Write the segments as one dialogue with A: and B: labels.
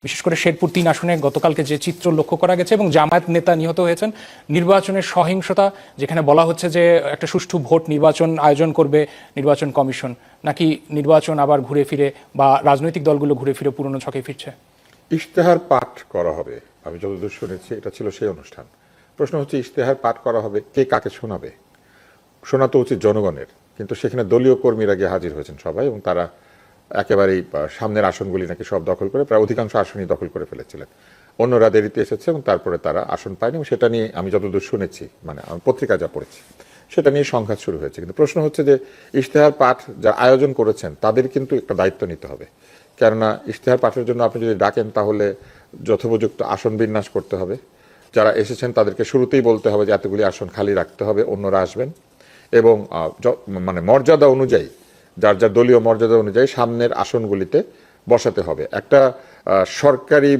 A: বিশেষ করে শেরপুর ৩ আসনে গতকালকে যে চিত্র লক্ষ্য করা গেছে এবং জামায়াত নেতা নিহত হয়েছেন, নির্বাচনের সহিংসতা, যেখানে বলা হচ্ছে যে একটা সুষ্ঠু ভোট নির্বাচন আয়োজন করবে নির্বাচন কমিশন, নাকি নির্বাচন আবার ঘুরে ফিরে বা রাজনৈতিক দলগুলো ঘুরে ফিরে পুরনো ছকে ফিরছে?
B: ইশতেহার পাঠ করা হবে, আমি যতদূর শুনেছি এটা ছিল সেই অনুষ্ঠান। প্রশ্ন হচ্ছে ইশতেহার পাঠ করা হবে, কে কাকে শোনাবে? শোনা তো উচিত জনগণের, কিন্তু সেখানে দলীয় কর্মীরা গিয়ে হাজির হয়েছেন সবাই, এবং তারা একেবারেই সামনের আসনগুলি নাকি সব দখল করে, প্রায় অধিকাংশ আসনই দখল করে ফেলেছিলেন। অন্যরা দেরিতে এসেছে এবং তারপরে তারা আসন পায়নি, এবং সেটা নিয়ে আমি যতদূর শুনেছি, মানে আমি পত্রিকা যা পড়েছি, সেটা নিয়ে সংঘাত শুরু হয়েছে। কিন্তু প্রশ্ন হচ্ছে যে ইশতেহার পাঠ যারা আয়োজন করেছেন তাদের কিন্তু একটা দায়িত্ব নিতে হবে। কেননা ইশতেহার পাঠের জন্য আপনি যদি ডাকেন তাহলে যথোপযুক্ত আসন বিন্যাস করতে হবে। যারা এসেছেন তাদেরকে শুরুতেই বলতে হবে যে এতগুলি আসন খালি রাখতে হবে, অন্যরা আসবেন, এবং মানে মর্যাদা অনুযায়ী, যার যার দলীয় মর্যাদা অনুযায়ী সামনের আসনগুলিতে বসাতে হবে। একটা সরকারি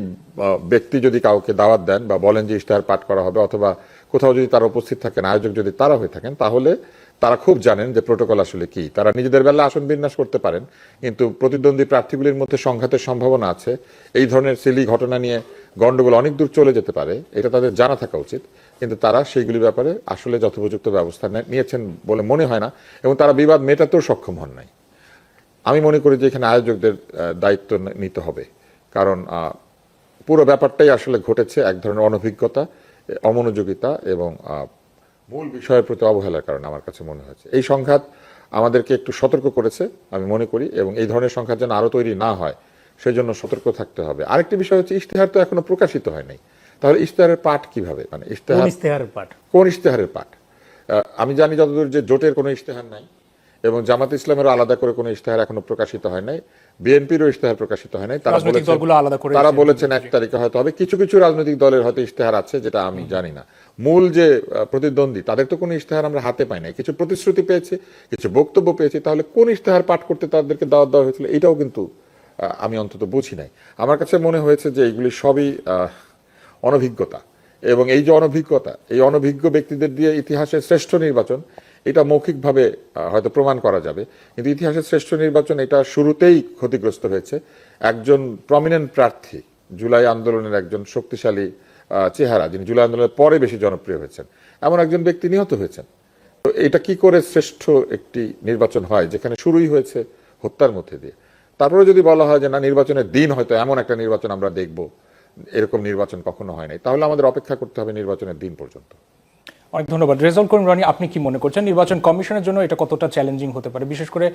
B: ব্যক্তি যদি কাউকে দাওয়াত দেন বা বলেন যে ইশতেহার পাঠ করা হবে, অথবা কোথাও যদি তারা উপস্থিত থাকেন, আয়োজক যদি তারা হয়ে থাকেন, তাহলে তারা খুব জানেন যে প্রোটোকল আসলে কি। তারা নিজেদের বেলা আসন বিন্যাস করতে পারেন, কিন্তু প্রতিদ্বন্দ্বী প্রার্থীগুলির মধ্যে সংঘাতের সম্ভাবনা আছে, এই ধরনের সিলি ঘটনা নিয়ে গন্ডগোল অনেক দূর চলে যেতে পারে, এটা তাদের জানা থাকা উচিত। কিন্তু তারা সেইগুলির ব্যাপারে আসলে যথোপযুক্ত ব্যবস্থা নিয়েছেন বলে মনে হয় না, এবং তারা বিবাদ মেটাতেও সক্ষম হন নাই। আমি মনে করি যে এখানে আয়োজকদের দায়িত্ব নিতে হবে, কারণ পুরো ব্যাপারটাই আসলে ঘটেছে এক ধরনের অনভিজ্ঞতা, অমনোযোগিতা এবং মূল বিষয়ের প্রতি অবহেলার কারণে আমার কাছে মনে হয়েছে। এই সংঘাত আমাদেরকে একটু সতর্ক করেছে আমি মনে করি, এবং এই ধরনের সংঘাত যেন আরও তৈরি না হয় সেই জন্য সতর্ক থাকতে হবে। আরেকটি বিষয় হচ্ছে ইশতেহার তো এখনো প্রকাশিত হয় নাই, তাহলে ইশতেহারের পাঠ কিভাবে, মানে কোন ইশতেহারের পাঠ? আমি জানি যতদূর যে জোটের কোনো ইশতেহার নাই, এবং জামাত ইসলামেরও আলাদা করে কোনো ইশতেহার এখনো প্রকাশিত হয় নাই, বিএনপিরও ইশতেহার প্রকাশিত হয় নাই। তারা বলেছেন 1 তারিখে হয়তো হবে। কিছু কিছু রাজনৈতিক দলের হয়তো ইশতেহার আছে, যেটা আমি জানি না। মূল যে প্রতিদ্বন্দ্বী, তাদের তো কোনো ইশতেহার আমরা হাতে পাই নাই। কিছু প্রতিশ্রুতি পেয়েছি, কিছু বক্তব্য পেয়েছি, তাহলে কোন ইশতেহার পাঠ করতে তাদেরকে দাওয়াত দেওয়া হয়েছিল, এটাও কিন্তু আমি অন্তত বুঝি নাই। আমার কাছে মনে হয়েছে যে এইগুলি সবই অনভিজ্ঞতা, এবং এই যে অনভিজ্ঞতা, এই অনভিজ্ঞ ব্যক্তিদের দিয়ে ইতিহাসের শ্রেষ্ঠ নির্বাচন, এটা মৌখিকভাবে হয়তো প্রমাণ করা যাবে, কিন্তু ইতিহাসের শ্রেষ্ঠ নির্বাচন এটা শুরুতেই ক্ষতিগ্রস্ত হয়েছে। একজন প্রমিনেন্ট প্রার্থী, জুলাই আন্দোলনের একজন শক্তিশালী চেহারা, যিনি জুলাই আন্দোলনের পরে বেশি জনপ্রিয় হয়েছেন, এমন একজন ব্যক্তি নিহত হয়েছেন। তো এটা কি করে শ্রেষ্ঠ একটি নির্বাচন হয়, যেখানে শুরুই হয়েছে হত্যার মধ্যে দিয়ে? তারপরে যদি বলা হয় যে না, নির্বাচনের দিন হয়তো এমন একটা নির্বাচন আমরা দেখব, এরকম নির্বাচন কখনো হয় নাই, তাহলে আমাদের অপেক্ষা করতে হবে নির্বাচনের দিন পর্যন্ত।
A: অনেক ধন্যবাদ। রেজাউল করিম রানী, আপনি কি মনে করছেন নির্বাচন কমিশনের জন্য এটা কতটা চ্যালেঞ্জিং হতে পারে? বিশেষ করে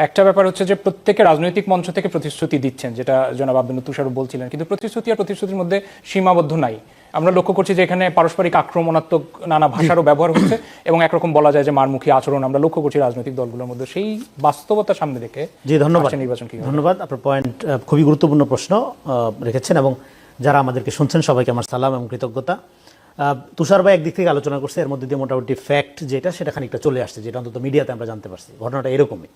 A: একটা ব্যাপার হচ্ছে যে প্রত্যেকে রাজনৈতিক মঞ্চ থেকে প্রতিশ্রুতি দিচ্ছেন, যেটা জনাব আব্দুল তুষারও বলছিলেন, কিন্তু প্রতিশ্রুতি আর প্রতিশ্রুতির মধ্যে সীমাবদ্ধ নাই। আমরা লক্ষ্য করছি যে এখানে পারস্পরিক আক্রমণাত্মক নানা ভাষারও ব্যবহার হচ্ছে, এবং একরকম বলা যায় যে মারমুখী আচরণ আমরা লক্ষ্য করছি রাজনৈতিক দলগুলোর মধ্যে। সেই বাস্তবতা সামনে রেখে নির্বাচন কি?
C: ধন্যবাদ, আপনার পয়েন্ট খুবই গুরুত্বপূর্ণ প্রশ্ন রেখেছেন, এবং যারা আমাদেরকে শুনছেন সবাইকে আমার সালাম এবং কৃতজ্ঞতা। তুষার ভাই একদিক থেকে আলোচনা করছে, এর মধ্যে দিয়ে মোটামুটি ফ্যাক্ট যেটা, সেটা খানিকটা চলে আসছে, যেটা অন্তত মিডিয়াতে আমরা জানতে পারছি। ঘটনাটা এরকমই,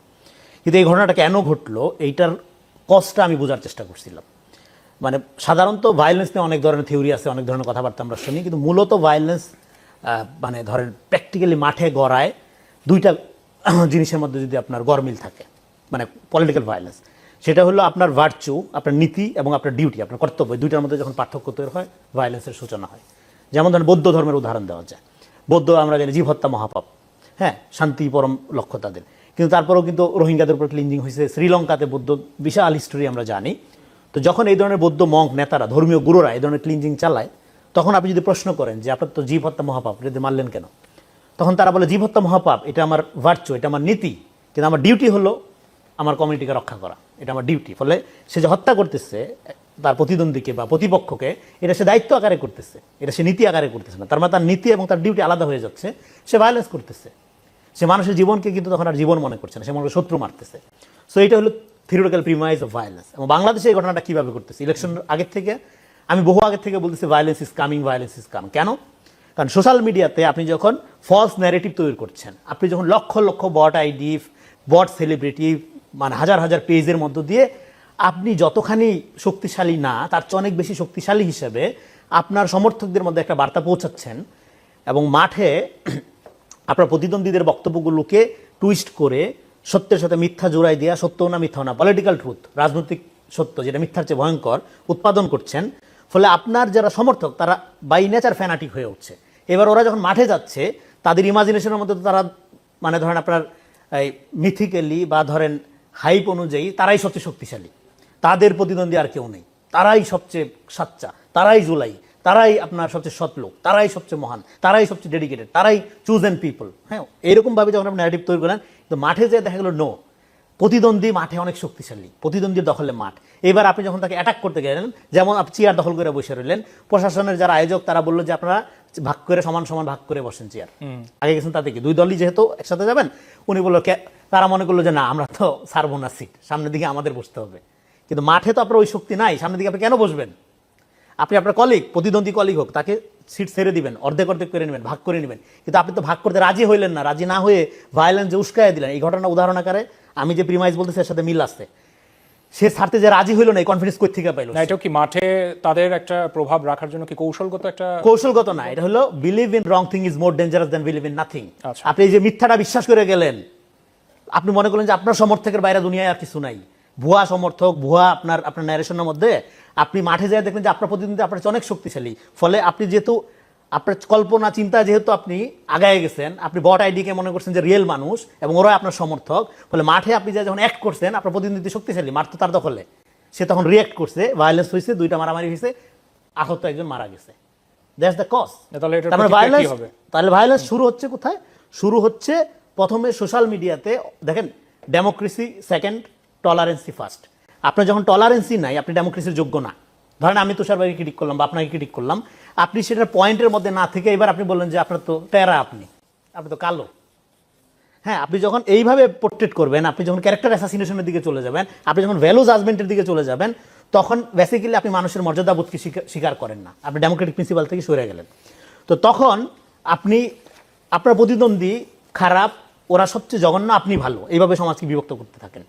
C: কিন্তু এই ঘটনাটা কেন ঘটলো এইটার কজটা আমি বোঝার চেষ্টা করছিলাম। মানে সাধারণত ভায়োলেন্স নিয়ে অনেক ধরনের থিওরি আছে, অনেক ধরনের কথাবার্তা আমরা শুনি, কিন্তু মূলত ভায়োলেন্স মানে ধরেন প্র্যাকটিক্যালি মাঠে গড়ায় দুইটা জিনিসের মধ্যে যদি আপনার গরমিল থাকে, মানে পলিটিক্যাল ভায়োলেন্স, সেটা হলো আপনার ভার্চু, আপনার নীতি, এবং আপনার ডিউটি, আপনার কর্তব্য, দুইটার মধ্যে যখন পার্থক্য তৈরি হয়, ভায়োলেন্সের সূচনা হয়। যেমন ধরেন বৌদ্ধ ধর্মের উদাহরণ দেওয়া যায়। বৌদ্ধ আমরা জানি জীব হত্যা মহাপাপ, হ্যাঁ, শান্তি পরম লক্ষ্য তাদের, কিন্তু তারপরেও কিন্তু রোহিঙ্গাদের উপর ক্লিনজিং হয়েছে। শ্রীলঙ্কাতে বৌদ্ধ বিশাল হিস্টোরি আমরা জানি। তো যখন এই ধরনের বৌদ্ধ মঙ্ক নেতারা, ধর্মীয় গুরুরা এই ধরনের ক্লিনজিং চালায়, তখন আপনি যদি প্রশ্ন করেন যে আপনার তো জীব হত্যা মহাপাপ, এটা মারলেন কেন, তখন তারা বলে জীব হত্যা মহাপাপ, এটা আমার ভার্চু, এটা আমার নীতি, কিন্তু আমার ডিউটি হলো আমার কমিউনিটিকে রক্ষা করা, এটা আমার ডিউটি। ফলে সে যে হত্যা করতেছে তার প্রতিদ্বন্দ্বীকে বা প্রতিপক্ষকে, এটা সে দায়িত্ব আকারে করতেছে, এটা সে নীতি আকারে করতেছে না। তার মানে তার নীতি এবং তার ডিউটি আলাদা হয়ে যাচ্ছে, সে ভায়োলেন্স করতেছে, সে মানুষের জীবনকে কিন্তু তখন আর জীবন মনে করছে না, সে মনে শত্রু মারতেছে। সো এটা হলো থিওরিটিক্যাল প্রিমাইজ অফ ভায়োলেন্স। এবং বাংলাদেশে এই ঘটনাটা কীভাবে করতেছে, ইলেকশনের আগের থেকে, আমি বহু আগের থেকে বলতেছি violence is coming, violence is coming. কেন? কারণ সোশ্যাল মিডিয়াতে আপনি যখন ফলস ন্যারেটিভ তৈরি করছেন, আপনি যখন লক্ষ লক্ষ বট আইডি, বট সেলিব্রিটি, মানে হাজার হাজার পেজের মধ্য দিয়ে আপনি যতখানি শক্তিশালী না, তার চেয়ে অনেক বেশি শক্তিশালী হিসেবে আপনার সমর্থকদের মধ্যে একটা বার্তা পৌঁছাচ্ছেন, এবং মাঠে আপনার প্রতিদ্বন্দ্বীদের বক্তব্যগুলোকে টুইস্ট করে সত্যের সাথে মিথ্যা জোড়াই দেওয়া, সত্য না মিথ্যা না, পলিটিক্যাল ট্রুথ, রাজনৈতিক সত্য, যেটা মিথ্যার চেয়ে ভয়ঙ্কর উৎপাদন করছেন, ফলে আপনার যারা সমর্থক তারা বাই নেচার ফ্যানাটিক হয়ে উঠছে। এবার ওরা যখন মাঠে যাচ্ছে তাদের ইমাজিনেশনের মধ্যে তো তারা মানে ধরেন আপনার এই মিথিক্যালি বা ধরেন হাইপ অনুযায়ী তারাই সবচেয়ে শক্তিশালী, তাদের প্রতিদ্বন্দ্বী আর কেউ নেই, তারাই সবচেয়ে সাচ্চা, তারাই জুলাই, তারাই আপনার সবচেয়ে সৎ লোক, তারাই সবচেয়ে মহান, তারাই সবচেয়ে ডেডিকেটেড, তারাই চুজেন পিপল। হ্যাঁ, এরকমভাবে যখন আপনি ন্যারেটিভ তৈরি করেন, তো মাঠে যেয়ে দেখা গেল নো, প্রতিদ্বন্দ্বী মাঠে অনেক শক্তিশালী, প্রতিদ্বন্দ্বীর দখলে মাঠ। এবার আপনি যখন তাকে অ্যাটাক করতে গেলেন, যেমন আপনি চেয়ার দখল করে বসে রইলেন, প্রশাসনের যারা আয়োজক তারা বললো যে আপনারা ভাগ করে সমান সমান ভাগ করে বসেন চেয়ার, আগে গেছেন তাতে কি দুই দলই যেহেতু একসাথে যাবেন, উনি বললো তারা মনে করলো যে না আমরা তো ছাড়বো না সিট, সামনের দিকে আমাদের বসতে হবে। কিন্তু মাঠে তো আপনার ওই শক্তি নাই, সামনের দিকে আপনি কেন বসবেন? আপনি আপনার কলিগ, প্রতিদ্বন্দ্বী কলিগ হোক, তাকে সিট ছেড়ে দিবেন, অর্ধেক অর্ধেক করে নেবেন, ভাগ করে নেবেন। কিন্তু আপনি তো ভাগ করতে রাজি হইলেন না, রাজি না হয়ে ভায়োলেন্স যে উস্কায় দিলেন। এই ঘটনা উদাহরণ আকারে আমি যে প্রিমাইজ বলতেছি এর সাথে মিল আসছে। সে ছাড়তে যে রাজি হইল না, এই কনফিডেন্স কই থেকে পাইলো?
A: না, এটাও কি মাঠে তাদের একটা প্রভাব রাখার জন্য কি কৌশলগত একটা?
C: কৌশলগত না, এটা হলো believe in wrong thing is more dangerous than believe in nothing.
A: আচ্ছা।
C: আপনি এই যে মিথ্যাটা বিশ্বাস করে গেলেন, আপনি মনে করলেন যে আপনার সমর্থকের বাইরে দুনিয়ায় আর কিছু নাই, ভুয়া সমর্থক, ভুয়া আপনার ন্যারেশনের মধ্যে আপনি মাঠে যেয়ে দেখলেন যে আপনার প্রতিদ্বন্দ্বী আপনার চেয়ে অনেক শক্তিশালী। ফলে আপনি যেহেতু আপনার কল্পনা চিন্তা যেহেতু আপনি আগায় গেছেন, আপনি বট আইডিকে মনে করছেন যে রিয়েল মানুষ এবং ওরা আপনার সমর্থক, ফলে মাঠে আপনি যখন অ্যাক্ট করছেন আপনার প্রতিদ্বন্দ্বী শক্তিশালী, মাঠ তো তার দখলে, সে তখন রিয়েক্ট করছে, ভায়োলেন্স হয়েছে, দুইটা মারামারি হয়েছে, আহত একজন মারা গেছে। That's the cause.
A: তাহলে এটার
C: তারপরে
A: প্রতিক্রিয়া কি
C: ভায়োলেন্স,
A: হবে?
C: তাহলে ভায়োলেন্স শুরু হচ্ছে কোথায়? শুরু হচ্ছে প্রথমে সোশ্যাল মিডিয়াতে। দেখেন, ডেমোক্রেসি সেকেন্ড, টলারেন্সি ফার্স্ট। আপনার যখন টলারেন্সি নাই, আপনি ডেমোক্রেসির যোগ্য না। ধরেন আমি তুষার ভাইকে ক্রিটিক করলাম বা আপনাকে ক্রিটিক করলাম, আপনি সেটার পয়েন্টের মধ্যে না থেকে এবার আপনি বললেন যে আপনার তো টেরা, আপনি তো কালো। হ্যাঁ, আপনি যখন এইভাবে পোর্ট্রেট করবেন, আপনি যখন ক্যারেক্টার অ্যাসাসিনেশনের দিকে চলে যাবেন, আপনি যখন ভ্যালু জাজমেন্টের দিকে চলে যাবেন, তখন বেসিক্যালি আপনি মানুষের মর্যাদাবোধকে স্বীকার করেন না, আপনি ডেমোক্রেটিক প্রিন্সিপাল থেকে সরে গেলেন। তো তখন আপনি আপনার প্রতিদ্বন্দ্বী খারাপ, ওরা সবচেয়ে জঘন্য, আপনি ভালো, এইভাবে সমাজকে বিভক্ত করতে থাকেন।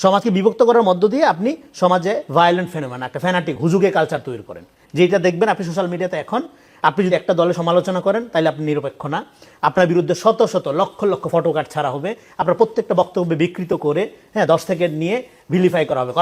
C: সমাজকে বিভক্ত করার মধ্য দিয়ে আপনি সমাজে ভায়োলেন্ট ফেনোমেনা, একটা ফ্যানাটিক হুজুগে কালচার তৈরি করেন, যেটা দেখবেন আপনি সোশ্যাল মিডিয়াতে এখন। আপনি যদি একটা দলের সমালোচনা করেন তাহলে আপনি নিরপেক্ষ না, আপনার বিরুদ্ধে শত শত লক্ষ লক্ষ ফটোকার্ড ছাড়া হবে, আপনার প্রত্যেকটা বক্তব্য বিকৃত করে 10 সেকেন্ড নিয়ে ভিলিফাই করা হবে।